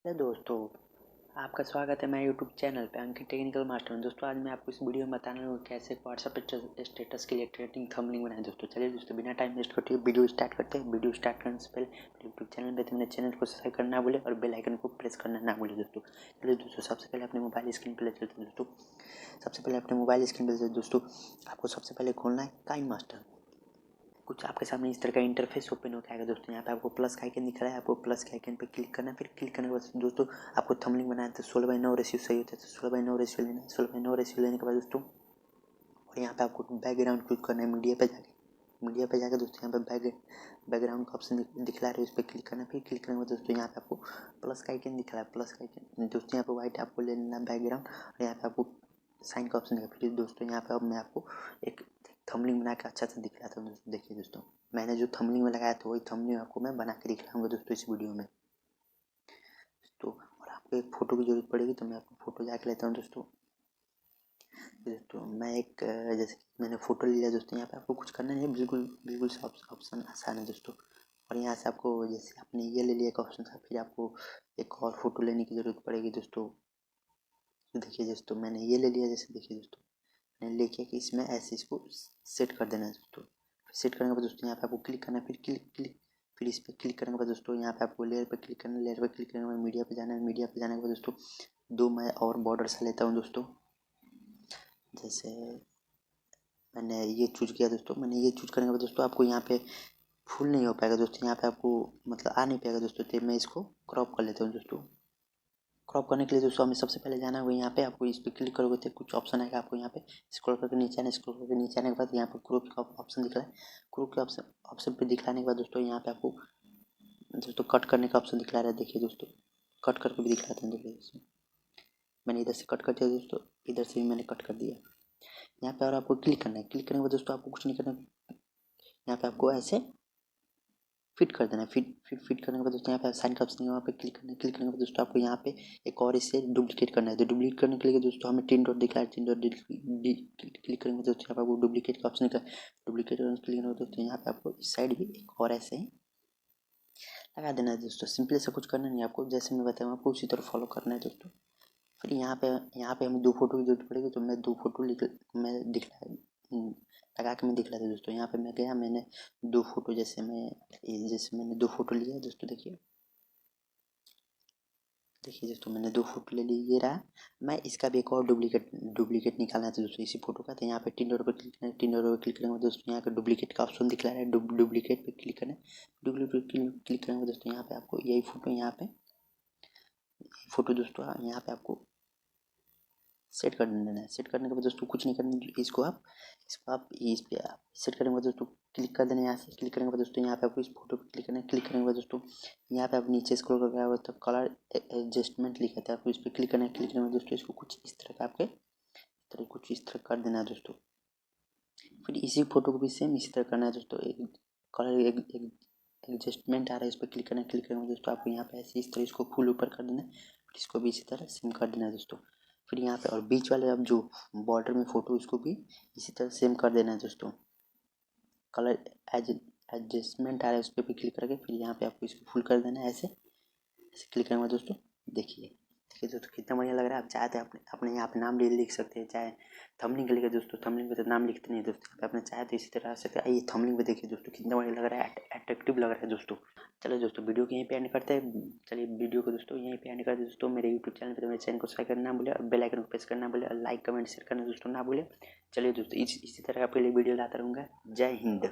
Hello दोस्तों, आपका स्वागत है मेरे यूट्यूब चैनल पे अंकित टेक्निकल मास्टर में। दोस्तों आज मैं आपको इस वीडियो में बताने वाला हूँ कैसे व्हाट्सएप पे स्टेटस के लिए ट्रेंडिंग थंबनेल बनाएं। दोस्तों चलिए दोस्तों बिना टाइम वेस्ट करते हुए वीडियो स्टार्ट करते हैं। वीडियो स्टार्ट करने से पहले यूट्यूब चैनल पे मेरे चैनल को सब्सक्राइब करना ना भूले और बेल आइकन को प्रेस करना ना भूले। दोस्तों चलिए दोस्तों सबसे पहले अपने मोबाइल स्क्रीन पर ले चलते हैं। दोस्तों सबसे पहले अपने मोबाइल स्क्रीन पर दोस्तों आपको सबसे पहले खोलना है काइनमास्टर। कुछ आपके सामने इस तरह का इंटरफेस ओपन होकर आएगा। दोस्तों यहाँ पे आपको प्लस का आइकन दिख रहा है, आपको प्लस के आइकन पे क्लिक करना है। फिर क्लिक करने के बाद दोस्तों आपको थंबनेल बनाना है तो 16:9 रेशियो सही होता है, तो 16:9 रेशियो लेना है। 16:9 रेशियो लेने के बाद दोस्तों और यहाँ पे आपको बैकग्राउंड चूज करना है। मीडिया पे जाके दोस्तों यहाँ पे बैकग्राउंड का ऑप्शन दिख रहा है, उस पर क्लिक करना है। फिर क्लिक करने के बाद दोस्तों यहाँ पे आपको प्लस का आइकन दिख रहा है, प्लस का आइकन दोस्तों यहाँ पे व्हाइट आपको ले लेना बैकग्राउंड और यहाँ पे आपको साइन का ऑप्शन दिखा। फिर दोस्तों यहाँ पे अब मैं आपको एक थंबनेल बना के अच्छा से दिखलाता हूँ। दोस्तों देखिए दोस्तों मैंने जो थंबनेल में लगाया था वही थंबनेल आपको मैं बना के दिखलाऊंगा दोस्तों इस वीडियो में। तो और आपको एक फ़ोटो की ज़रूरत पड़ेगी तो मैं आपको फ़ोटो जाके लेता हूँ। दोस्तों मैं एक जैसे मैंने फ़ोटो लिया दोस्तों, यहाँ पे आपको कुछ करना नहीं है, बिल्कुल बिल्कुल सा ऑप्शन आसान है दोस्तों। और यहाँ से आपको जैसे आपने ये ले लिया एक ऑप्शन था, फिर आपको एक और फ़ोटो लेने की ज़रूरत पड़ेगी दोस्तों। तो देखिए दोस्तों मैंने ये ले लिया, जैसे देखिए दोस्तों मैंने लेके कि इसमें ऐसे इसको सेट कर देना है दोस्तों। सेट करने के बाद दोस्तों यहाँ पे आपको क्लिक करना है, फिर फिर इस पर क्लिक करने के बाद दोस्तों यहाँ पे आपको लेयर पे क्लिक करना है। लेयर पे क्लिक करने के बाद मीडिया पे जाना है। मीडिया पे जाने के बाद दोस्तों दो मैं और बॉर्डर से लेता हूँ दोस्तों। जैसे मैंने ये चूज किया दोस्तों, मैंने ये चूज करने के बाद दोस्तों आपको यहाँ पे फुल नहीं हो पाएगा दोस्तों, यहाँ पे आपको मतलब आ नहीं पाएगा दोस्तों, तो मैं इसको क्रॉप कर लेता हूँ दोस्तों। क्रॉप करने के लिए दोस्तों हमें सबसे पहले जाना होगा यहाँ पे, आपको इस पर क्लिक करोगे तो कुछ ऑप्शन आएगा। आपको यहाँ पे स्क्रॉल करके नीचे आना, स्क्रॉल करके नीचे आने के बाद यहाँ पे क्रॉप का ऑप्शन दिख रहा है। क्रॉप के ऑप्शन पे दिखलाने के बाद दोस्तों यहाँ पे आपको दोस्तों कट करने का ऑप्शन दिखला रहा है। देखिए दोस्तों कट करके भी दिखलाते हैं। देखिए दोस्तों मैंने इधर से कट कर दिया दोस्तों, इधर से भी मैंने कट कर दिया। यहाँ पे और आपको क्लिक करना है। क्लिक करने के बाद दोस्तों आपको कुछ नहीं करना, यहाँ पे आपको ऐसे फिट कर देना है। फिट करने के बाद दोस्तों यहाँ पे साइन का ऑप्शन है, वहाँ पे क्लिक करना है। क्लिक करने के बाद दोस्तों आपको यहाँ पे एक और इसे डुप्लीकेट करना है। तो डुप्लीकेट करने के लिए दोस्तों हमें 3 डॉट दिख रहा है, 3 डॉट क्लिक करेंगे दोस्तों यहाँ पे आपको डुप्लीकेट का ऑप्शन दिखा है। डुप्लीकेट क्लिक करने के बाद दोस्तों यहाँ पे आपको इस साइड भी एक और ऐसे ही लगा देना है दोस्तों। सिंपली से कुछ करना नहीं है आपको, जैसे मैं बताऊँ आपको उसी तरह फॉलो करना है दोस्तों। फिर यहाँ पे हमें 2 फोटो की जरूरत पड़ेगी, तो मैं 2 फोटो मैं लगा के मैं दिखला था दोस्तों। यहाँ पे मैं गया, मैंने 2 फोटो जैसे मैंने 2 फोटो लिया दोस्तों। देखिए दोस्तों मैंने 2 फोटो ले ली, ये रहा। मैं इसका भी एक और डुप्लीकेट निकालना था दोस्तों इसी फोटो का। तो यहाँ पे 3 डॉट पर क्लिक करना है। 3 डॉट पर क्लिक करने के बाद दोस्तों यहाँ पे डुप्लीकेट का ऑप्शन दिखला रहा है, डुप्लीकेट पे क्लिक करना है। डुप्लीकेट क्लिक करने के बाद दोस्तों यहाँ पे आपको यही फोटो दोस्तों यहाँ पे आपको सेट कर देना है। सेट करने के बाद दोस्तों कुछ नहीं करना, इसको आप इस पे आप सेट करने के बाद दोस्तों क्लिक कर देना है। यहाँ से क्लिक करने के बाद दोस्तों यहाँ पे आपको इस फोटो पे क्लिक करना है। क्लिक करने के बाद दोस्तों यहाँ पे आप नीचे स्क्रॉल करके आओगे तो कलर एडजस्टमेंट लिखा था, आपको इस पर क्लिक करना है। क्लिक करने के बाद दोस्तों इसको कुछ इस तरह का कुछ इस तरह कर देना है दोस्तों। फिर इसी फोटो को भी सेम इसी तरह करना है दोस्तों। कलर एडजस्टमेंट आ रहा है, इस पर क्लिक करना है। क्लिक करने के बाद दोस्तों आपको यहाँ पे ऐसे इस तरह इसको फुल ऊपर कर देना है। फिर इसको भी इसी तरह सेम कर देना है दोस्तों। फिर यहाँ पे और बीच वाले अब जो बॉर्डर में फोटो इसको भी इसी तरह सेम कर देना है दोस्तों। कलर एडजस्टमेंट आ रहा है, उस पर भी क्लिक करके फिर यहाँ पे आपको इसको फुल कर देना है। ऐसे क्लिक करने के बाद दोस्तों देखिए दोस्तों कितना बढ़िया लग रहा है। आप चाहे तो अपने यहाँ पे नाम भी लिख सकते हैं, चाहे थंबनेल के लिए दोस्तों। थंबनेल पे तो नाम लिखते नहीं दोस्तों, यहाँ पे अपने चाहे तो इसी तरह सकते हैं। ये थंबनेल पे देखिए दोस्तों कितना बढ़िया लग रहा है, अट्रैक्टिव लग रहा है दोस्तों। चलो दोस्तों वीडियो को यहीं पे एंड करते हैं। चलिए वीडियो को दोस्तों यहीं पे एंड करते हैं दोस्तों। मेरे यूट्यूब चैनल पे तो मेरे चैनल को सब्सक्राइब करना ना भूले और बेल आइकन को प्रेस करना भूले और लाइक कमेंट शेयर करना दोस्तों ना भूले। चलिए दोस्तों इसी तरह आपके लिए वीडियो लाता रहूँगा। जय हिंद।